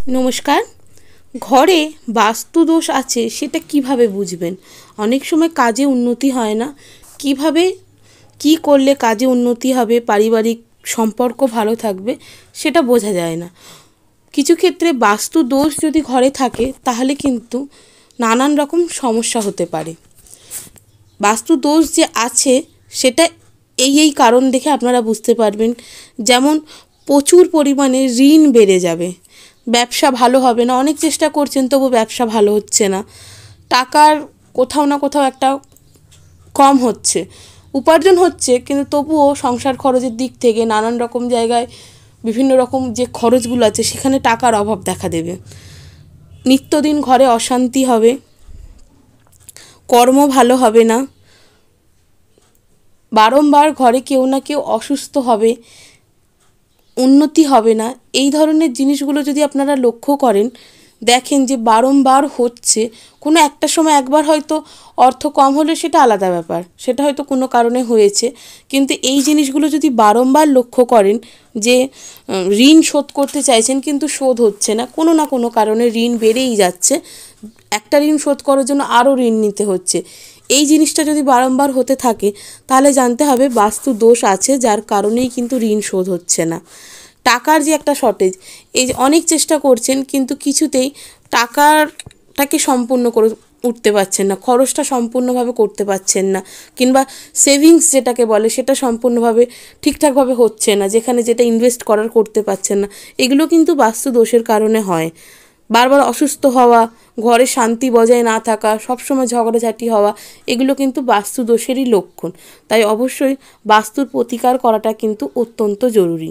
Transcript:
নমস্কার। ঘরে বাস্তুদোষ আছে সেটা কিভাবে বুঝবেন? অনেক সময় কাজে উন্নতি হয় না। কিভাবে কি করলে কাজে উন্নতি হবে, পারিবারিক সম্পর্ক ভালো থাকবে সেটা বোঝা যায় না। কিছু ক্ষেত্রে বাস্তুদোষ যদি ঘরে থাকে তাহলে কিন্তু নানান রকম সমস্যা হতে পারে। বাস্তুদোষ যে আছে সেটা এই কারণ দেখে আপনারা বুঝতে পারবেন। যেমন প্রচুর পরিমাণে ঋণ বেড়ে যাবে, ব্যবসা ভালো হবে না, অনেক চেষ্টা করছেন তবু ব্যবসা ভালো হচ্ছে না, টাকার কোথাও না কোথাও একটা কম হচ্ছে, উপার্জন হচ্ছে কিন্তু তবুও সংসার খরচের দিক থেকে নানান রকম জায়গায় বিভিন্ন রকম যে খরচগুলো আছে সেখানে টাকার অভাব দেখা দেবে। নিত্যদিন ঘরে অশান্তি হবে, কর্ম ভালো হবে না, বারংবার ঘরে কেউ না কেউ অসুস্থ হবে, উন্নতি হবে না। এই ধরনের জিনিসগুলো যদি আপনারা লক্ষ্য করেন, দেখেন যে বারংবার হচ্ছে, কোনো একটা সময় একবার হয়তো অর্থ কম হলে সেটা আলাদা ব্যাপার, সেটা হয়তো কোনো কারণে হয়েছে, কিন্তু এই জিনিসগুলো যদি বারংবার লক্ষ্য করেন যে ঋণ শোধ করতে চাইছেন কিন্তু শোধ হচ্ছে না, কোনো না কোনো কারণে ঋণ বেড়েই যাচ্ছে, একটা ঋণ শোধ করার জন্য আরও ঋণ নিতে হচ্ছে, এই জিনিসটা যদি বারংবার হতে থাকে তাহলে জানতে হবে বাস্তু দোষ আছে, যার কারণেই কিন্তু ঋণ শোধ হচ্ছে না। টাকার যে একটা শর্টেজ, এই যে অনেক চেষ্টা করছেন কিন্তু কিছুতেই টাকাটাকে সম্পূর্ণ করে উঠতে পারছেন না, খরচটা সম্পূর্ণভাবে করতে পারছেন না, কিংবা সেভিংস যেটাকে বলে সেটা সম্পূর্ণভাবে ঠিকঠাকভাবে হচ্ছে না, যেখানে যেটা ইনভেস্ট করার করতে পারছেন না, এগুলো কিন্তু বাস্তু দোষের কারণে হয়। বারবার অসুস্থ হওয়া, ঘরে শান্তি বজায় না থাকা, সবসময় ঝগড়াঝাটি হওয়া, এগুলো কিন্তু বাস্তু দোষেরই লক্ষণ। তাই অবশ্যই বাস্তুর প্রতিকার করাটা কিন্তু অত্যন্ত জরুরি।